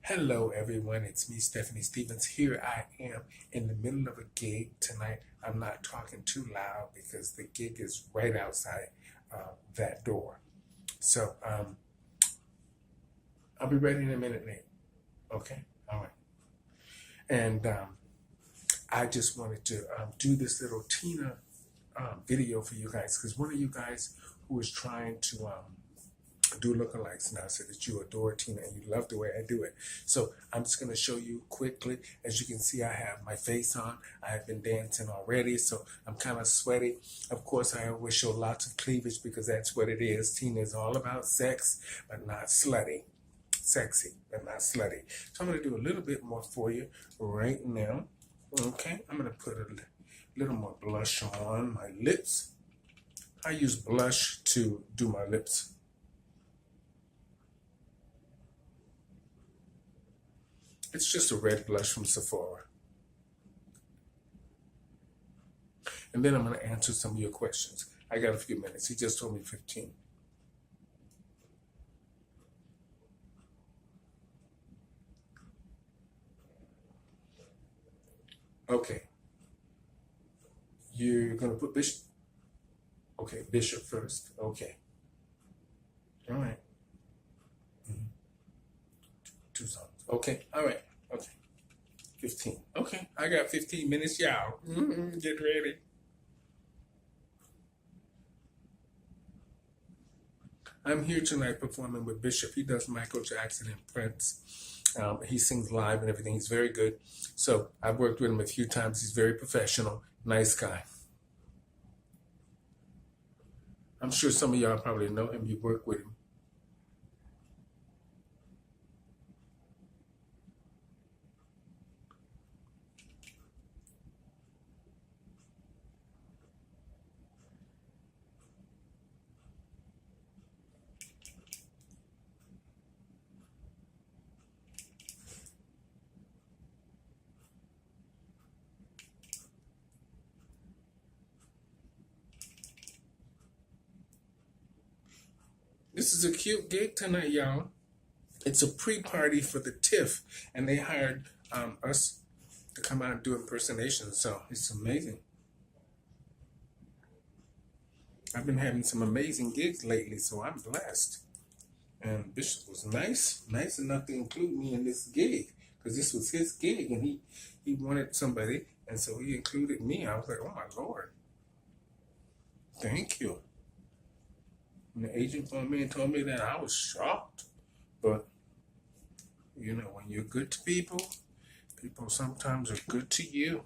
Hello, everyone. It's me, Stephanie Stevens. Here I am in the middle of a gig tonight. I'm not talking too loud because the gig is right outside that door. So I'll be ready in a minute, Nate. Okay? All right. And I just wanted to do this little Tina video for you guys because one of you guys who was trying to do lookalikes now said that you adore Tina and you love the way I do it. So I'm just going to show you quickly. As you can see, I have my face on. I have been dancing already, so I'm kind of sweaty. Of course, I always show lots of cleavage because that's what it is. Tina is all about sex, but not slutty. Sexy, but not slutty. So I'm going to do a little bit more for you right now. Okay, I'm going to put a little more blush on my lips. I use blush to do my lips. It's just a red blush from Sephora. And then I'm going to answer some of your questions. I got a few minutes. He just told me 15. Okay. You're going to put Bishop. Okay, Bishop first. Okay. All right. Two songs. Okay. All right. Okay. 15. Okay. I got 15 minutes, y'all. Get ready. I'm here tonight performing with Bishop. He does Michael Jackson and Prince. He sings live and everything. He's very good. So I've worked with him a few times. He's very professional. Nice guy. I'm sure some of y'all probably know him. You work with him. This is a cute gig tonight, y'all. It's a pre-party for the TIFF, and they hired us to come out and do impersonations, so it's amazing. I've been having some amazing gigs lately, so I'm blessed. And Bishop was nice enough to include me in this gig, because this was his gig, and he wanted somebody, and so he included me. I was like, oh my Lord, thank you. And the agent phoned me and told me that. I was shocked. But, you know, when you're good to people, people sometimes are good to you.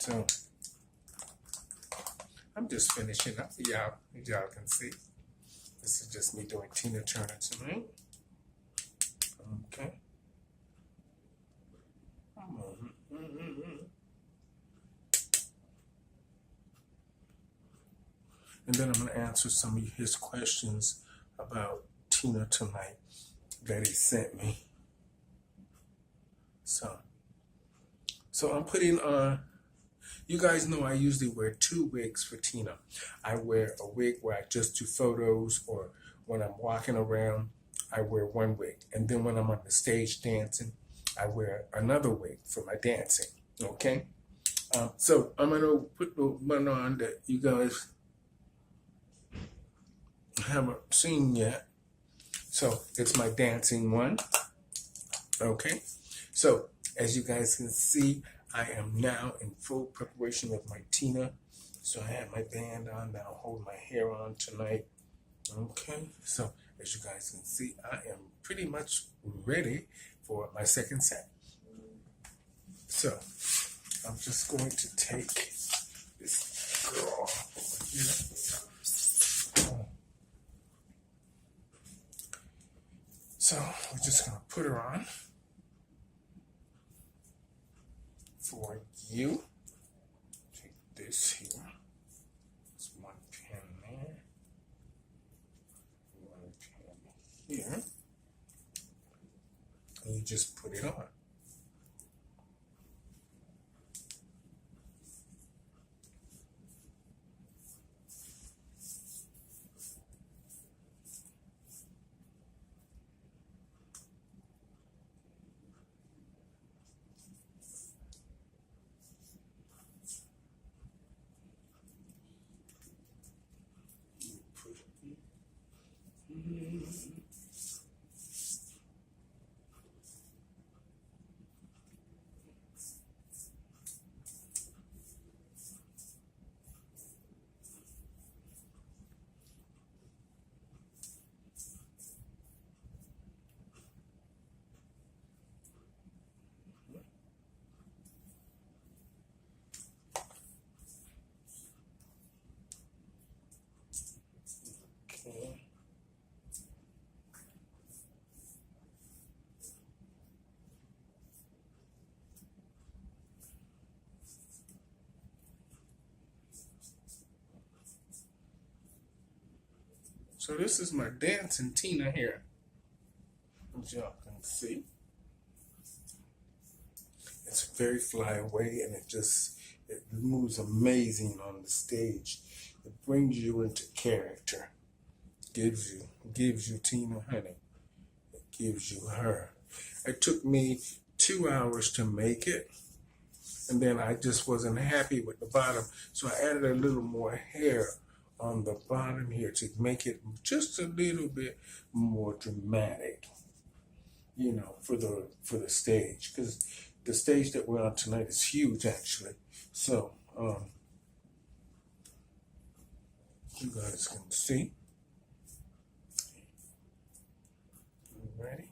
So, I'm just finishing up for y'all, as y'all can see. This is just me doing Tina Turner tonight. Okay. And then I'm going to answer some of his questions about Tina tonight that he sent me. So I'm putting on, you guys know I usually wear 2 wigs for Tina. I wear a wig where I just do photos, or when I'm walking around, I wear 1 wig. And then when I'm on the stage dancing, I wear another wig for my dancing, okay? So I'm going to put the one on that you guys haven't seen yet. So it's my dancing one. Okay. So as you guys can see, I am now in full preparation with my Tina. So I have my band on. Now I'll hold my hair on tonight. Okay. So as you guys can see, I am pretty much ready for my second set. So I'm just going to take this girl over here. So we're just going to put her on for you. Take this here. There's 1 pin there. 1 pin here. And you just put it on. So this is my dancing Tina here, as y'all can see. It's very fly away, and it moves amazing on the stage. It brings you into character. Gives you Tina Honey. It gives you her. It took me 2 hours to make it, and then I just wasn't happy with the bottom, so I added a little more hair on the bottom here to make it just a little bit more dramatic, you know, for the stage, because the stage that we're on tonight is huge, actually. So you guys can see. Ready?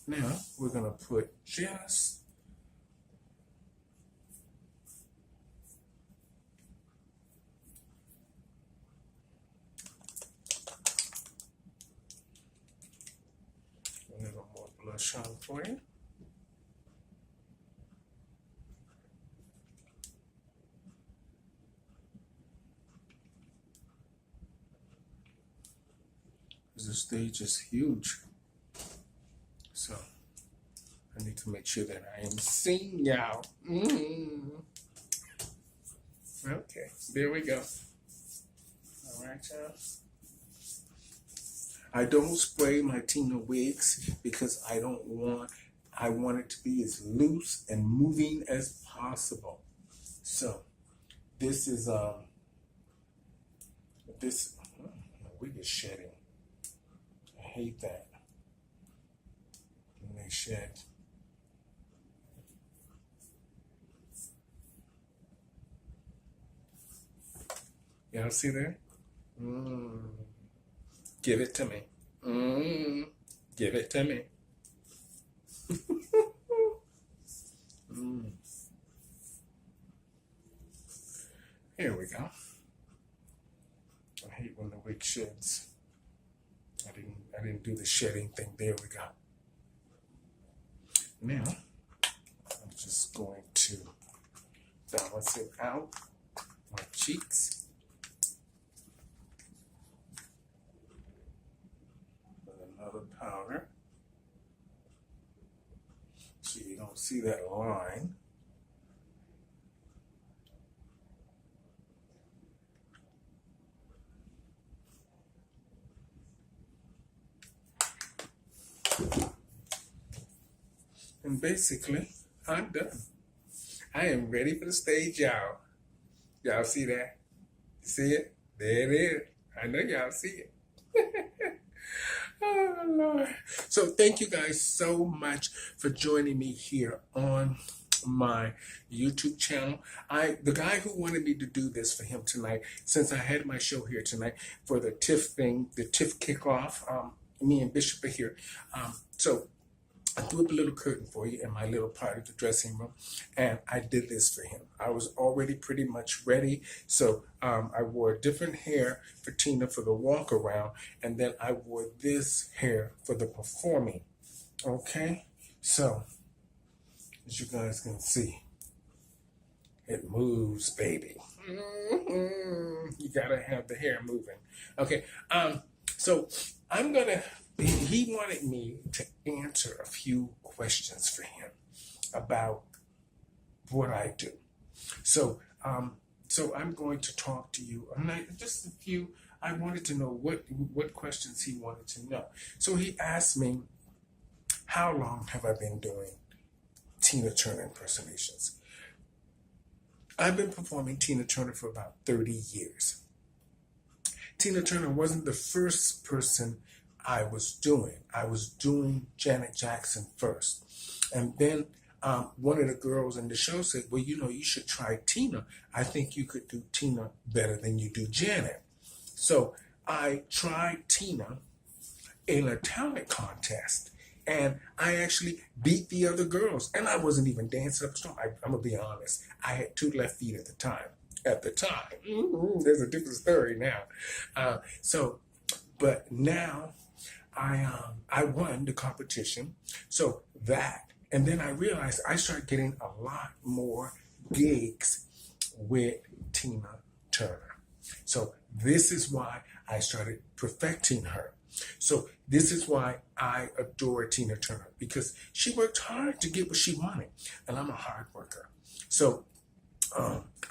Now we're gonna put just a little more blush on for you. The stage is huge, so I need to make sure that I am seeing y'all. Okay, there we go. All right, y'all. I don't spray my Tina wigs because I want it to be as loose and moving as possible. So this is my wig is shedding. I hate that when they shed. Y'all see there? Give it to me. Give it to me. Here we go. I hate when the wig sheds. I didn't do the shedding thing. There we go. Now, I'm just going to balance it out. My cheeks. With another powder. So you don't see that line. And basically, I'm done. I am ready for the stage, y'all. Y'all see that? See it? There it is. I know y'all see it. Oh, Lord. So thank you guys so much for joining me here on my YouTube channel. The guy who wanted me to do this for him tonight, since I had my show here tonight for the TIFF thing, the TIFF kickoff, me and Bishop are here. So I threw up a little curtain for you in my little part of the dressing room, and I did this for him. I was already pretty much ready, so I wore different hair for Tina for the walk around, and then I wore this hair for the performing. Okay, so as you guys can see, it moves, baby. You gotta have the hair moving. Okay, so I'm gonna. He wanted me to answer a few questions for him about what I do. So, so I'm going to talk to you. Just a few. I wanted to know what questions he wanted to know. So he asked me, how long have I been doing Tina Turner impersonations? I've been performing Tina Turner for about 30 years. Tina Turner wasn't the first person I was doing Janet Jackson first. And then one of the girls in the show said, well, you know, you should try Tina. I think you could do Tina better than you do Janet. So I tried Tina in a talent contest, and I actually beat the other girls. And I wasn't even dancing up a storm. I'm going to be honest. I had 2 left feet at the time. There's a different story now. But now, I won the competition, so that, and then I realized I started getting a lot more gigs with Tina Turner. So this is why I started perfecting her. So this is why I adore Tina Turner, because she worked hard to get what she wanted, and I'm a hard worker. So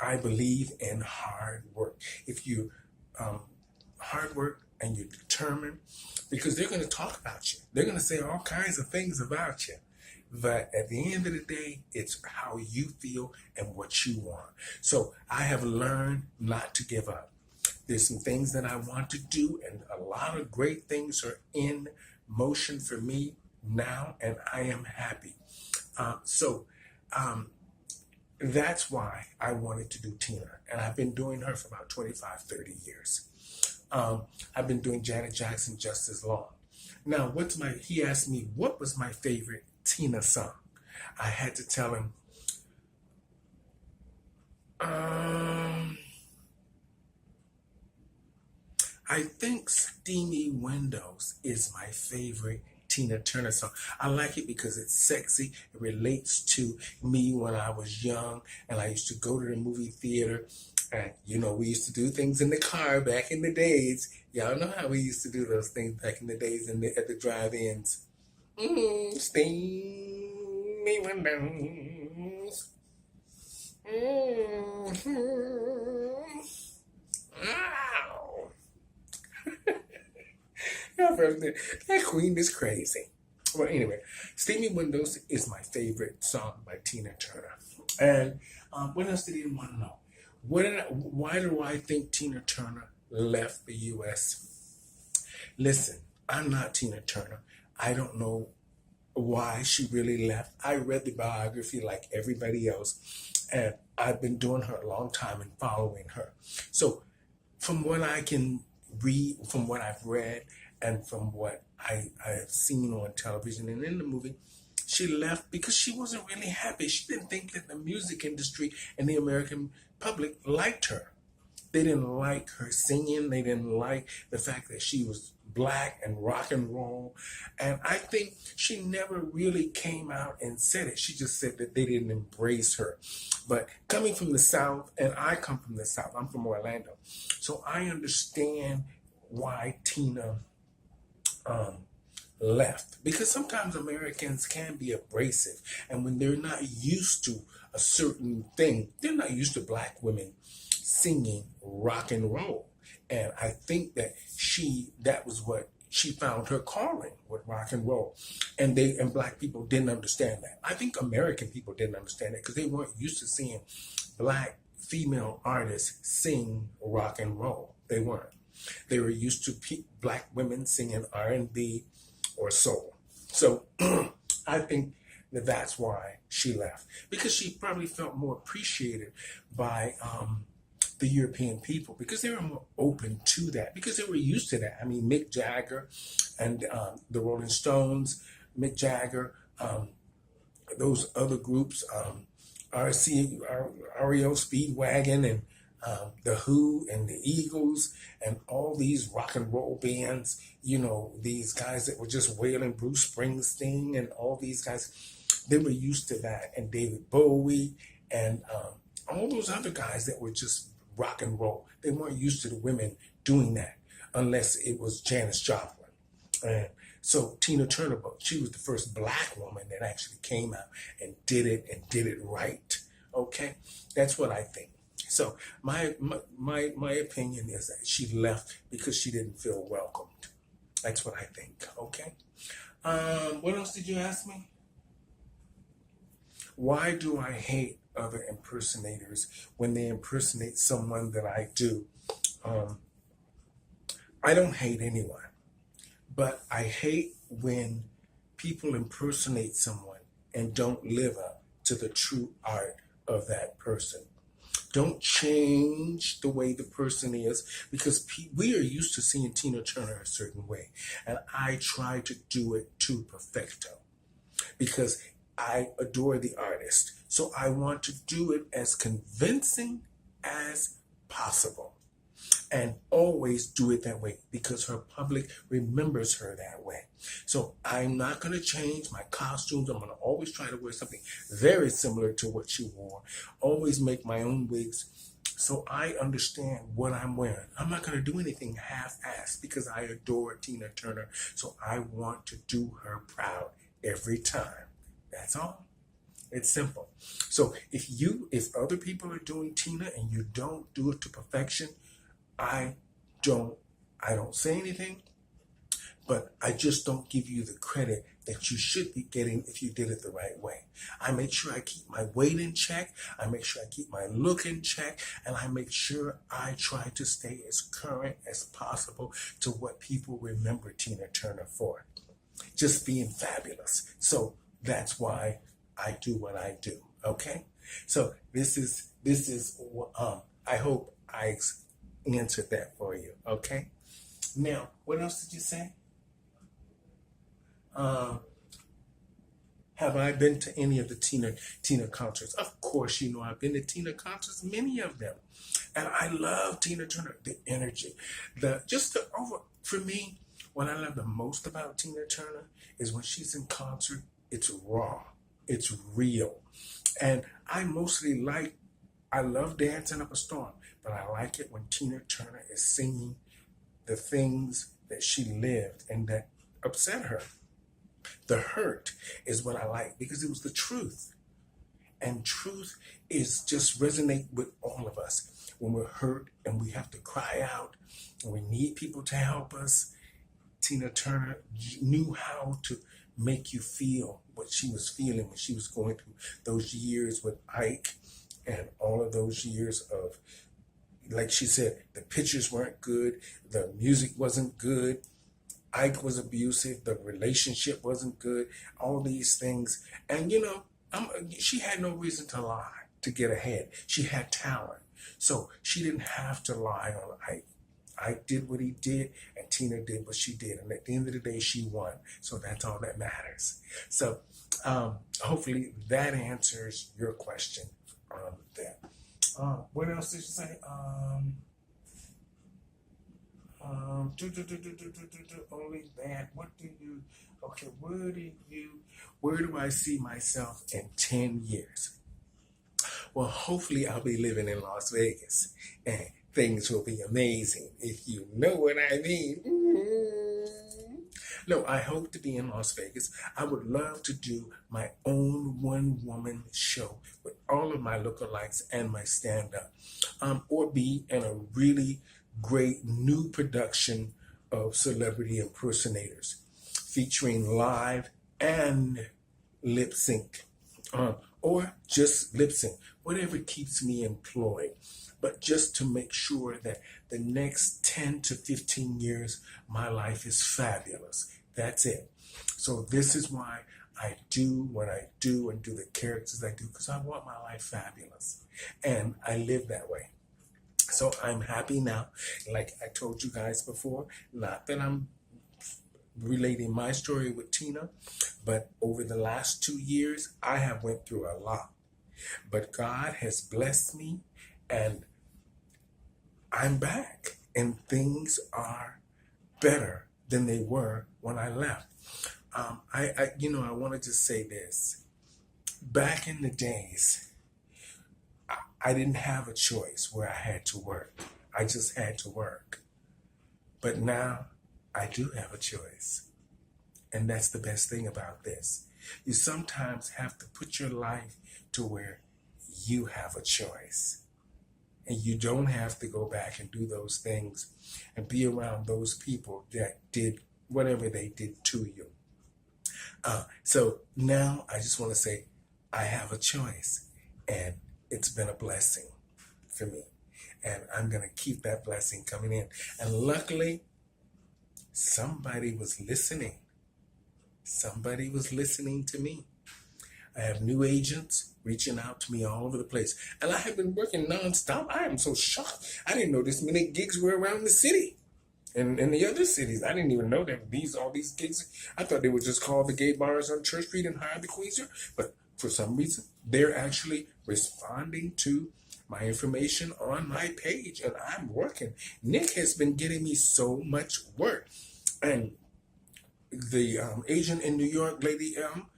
I believe in hard work. If you hard work and you're determined, because they're going to talk about you. They're going to say all kinds of things about you. But at the end of the day, it's how you feel and what you want. So I have learned not to give up. There's some things that I want to do, and a lot of great things are in motion for me now, and I am happy. That's why I wanted to do Tina, and I've been doing her for about 25, 30 years. I've been doing Janet Jackson just as long. Now, he asked me, what was my favorite Tina song? I had to tell him, I think Steamy Windows is my favorite Tina Turner song. I like it because it's sexy. It relates to me when I was young and I used to go to the movie theater. And, we used to do things in the car back in the days. Y'all know how we used to do those things back in the days at the drive-ins. Steamy windows. Ow. That queen is crazy. Well, anyway, Steamy Windows is my favorite song by Tina Turner. And what else did he want to know? Why do I think Tina Turner left the U.S.? Listen, I'm not Tina Turner. I don't know why she really left. I read the biography like everybody else, and I've been doing her a long time and following her. So from what I can read, from what I've read, and from what I have seen on television and in the movie, she left because she wasn't really happy. She didn't think that the music industry and the American public liked her. They didn't like her singing. They didn't like the fact that she was black and rock and roll. And I think she never really came out and said it. She just said that they didn't embrace her. But coming from the South, and I come from the South, I'm from Orlando, so I understand why Tina left, because sometimes Americans can be abrasive, and when they're not used to a certain thing, they're not used to black women singing rock and roll. And I think that that was what she found her calling, with rock and roll, and black people didn't understand that. I think American people didn't understand it because they weren't used to seeing black female artists sing rock and roll. They weren't. They were used to black women singing R&B or soul. So I think that's why she left, because she probably felt more appreciated by the European people, because they were more open to that, because they were used to that. I mean, Mick Jagger and the Rolling Stones, Mick Jagger, those other groups, REO Speedwagon, and the Who and the Eagles, and all these rock and roll bands, these guys that were just wailing, Bruce Springsteen and all these guys, they were used to that, and David Bowie and all those other guys that were just rock and roll. They weren't used to the women doing that unless it was Janis Joplin. And so Tina Turner, she was the first black woman that actually came out and did it right. Okay, that's what I think. So my opinion is that she left because she didn't feel welcomed. That's what I think. Okay. What else did you ask me? Why do I hate other impersonators when they impersonate someone that I do? I don't hate anyone, but I hate when people impersonate someone and don't live up to the true art of that person. Don't change the way the person is, because we are used to seeing Tina Turner a certain way, and I try to do it to perfecto, because I adore the artist. So I want to do it as convincing as possible, and always do it that way, because her public remembers her that way. So I'm not going to change my costumes. I'm going to always try to wear something very similar to what she wore. Always make my own wigs. So I understand what I'm wearing. I'm not going to do anything half-assed because I adore Tina Turner. So I want to do her proud every time. That's all. It's simple. So if other people are doing Tina and you don't do it to perfection, I don't I don't say anything, but I just don't give you the credit that you should be getting if you did it the right way. I make sure I keep my weight in check, I make sure I keep my look in check, and I make sure I try to stay as current as possible to what people remember Tina Turner for. Just being fabulous. So that's why I do what I do. Okay? So this is I hope I answered that for you. Okay? Now, what else did you say? Have I been to any of the Tina concerts? Of course, you know I've been to Tina concerts, many of them, and I love Tina Turner. The energy, for me, what I love the most about Tina Turner is when she's in concert. It's raw, it's real, and I love Dancing Up a Storm, but I like it when Tina Turner is singing the things that she lived and that upset her. The hurt is what I like because it was the truth. And truth is just resonate with all of us when we're hurt and we have to cry out and we need people to help us. Tina Turner knew how to make you feel what she was feeling when she was going through those years with Ike and all of those years of, like she said, the pictures weren't good, the music wasn't good, Ike was abusive, the relationship wasn't good, all these things. And she had no reason to lie to get ahead. She had talent. So she didn't have to lie on Ike. Ike did what he did, and Tina did what she did. And at the end of the day, she won. So that's all that matters. So hopefully that answers your question on that. What else did you say? Only that. Okay, where do I see myself in 10 years? Well, hopefully I'll be living in Las Vegas and things will be amazing, if you know what I mean. No, I hope to be in Las Vegas. I would love to do my own one-woman show with all of my lookalikes and my stand-up, or be in a really great new production of celebrity impersonators featuring live and lip sync, or just lip sync, whatever keeps me employed. But just to make sure that the next 10 to 15 years, my life is fabulous. That's it. So this is why I do what I do and do the characters I do, because I want my life fabulous. And I live that way. So I'm happy now. Like I told you guys before, not that I'm relating my story with Tina, but over the last 2 years, I have went through a lot. But God has blessed me, and I'm back, and things are better than they were when I left. I want to just say this. Back in the days, I didn't have a choice where I had to work. I just had to work. But now I do have a choice. And that's the best thing about this. You sometimes have to put your life to where you have a choice. And you don't have to go back and do those things and be around those people that did whatever they did to you. So now I just want to say I have a choice, and it's been a blessing for me. And I'm going to keep that blessing coming in. And luckily, somebody was listening. Somebody was listening to me. I have new agents reaching out to me all over the place. And I have been working nonstop. I am so shocked. I didn't know this many gigs were around the city and in the other cities. I didn't even know that all these gigs. I thought they were just called the gay bars on Church Street and hire the Queezer. But for some reason, they're actually responding to my information on my page. And I'm working. Nick has been getting me so much work. And the agent in New York, Lady M,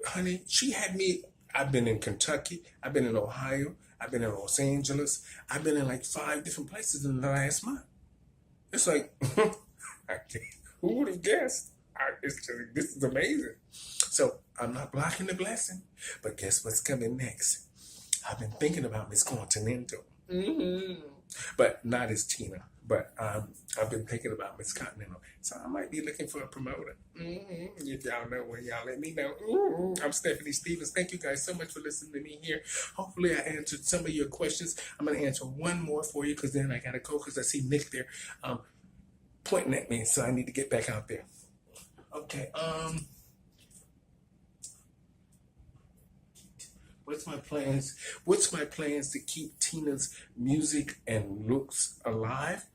honey, she had me. I've been in Kentucky. I've been in Ohio. I've been in Los Angeles. I've been in like 5 different places in the last month. It's like, who would have guessed? This is amazing. So I'm not blocking the blessing, but guess what's coming next? I've been thinking about Miss Continental. But not as Tina. But I've been thinking about Miss Continental. So I might be looking for a promoter. If y'all know when, y'all let me know. I'm Stephanie Stevens. Thank you guys so much for listening to me here. Hopefully I answered some of your questions. I'm going to answer one more for you because then I got to go because I see Nick there pointing at me. So I need to get back out there. Okay. What's my plans? What's my plans to keep Tina's music and looks alive?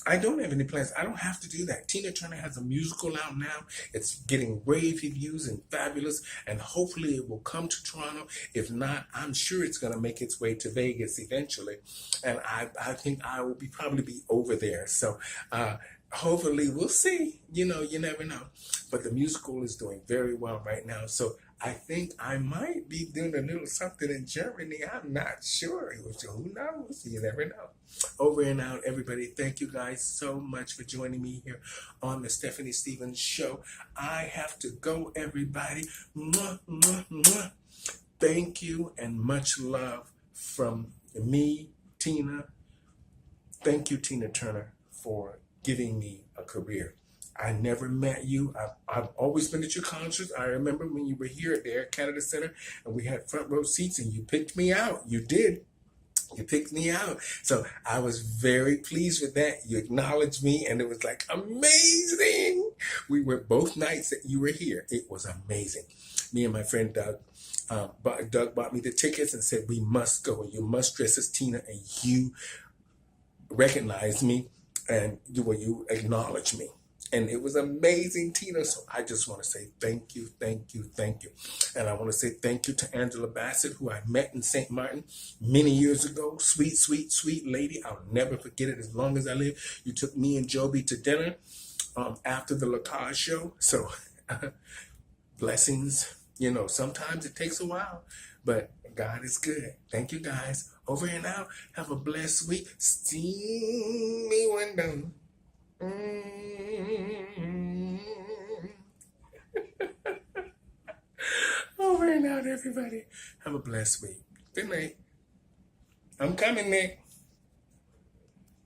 I don't have any plans. I don't have to do that. Tina Turner has a musical out now. It's getting rave reviews and fabulous, and hopefully it will come to Toronto. If not, I'm sure it's going to make its way to Vegas eventually, and I think I will probably be over there. So hopefully we'll see. You know, you never know. But the musical is doing very well right now. So I think I might be doing a little something in Germany. I'm not sure. Who knows? You never know. Over and out, everybody. Thank you guys so much for joining me here on the Stephanie Stevens Show. I have to go, everybody. Mwah, mwah, mwah. Thank you and much love from me, Tina. Thank you, Tina Turner, for giving me a career. I never met you. I've always been at your concerts. I remember when you were here at the Air Canada Center and we had front row seats and you picked me out. You did. You picked me out. So I was very pleased with that. You acknowledged me and it was like amazing. We went both nights that you were here. It was amazing. Me and my friend Doug. Doug bought me the tickets and said, we must go and you must dress as Tina, and you recognized me and you acknowledged me. And it was amazing, Tina. So I just want to say thank you, thank you, thank you. And I want to say thank you to Angela Bassett, who I met in St. Martin many years ago. Sweet, sweet, sweet lady. I'll never forget it as long as I live. You took me and Joby to dinner after the Lacage show. So blessings. You know, sometimes it takes a while, but God is good. Thank you, guys. Over and out. Have a blessed week. Steamy window. Over and out, everybody. Have a blessed week. Good night. I'm coming, Nick.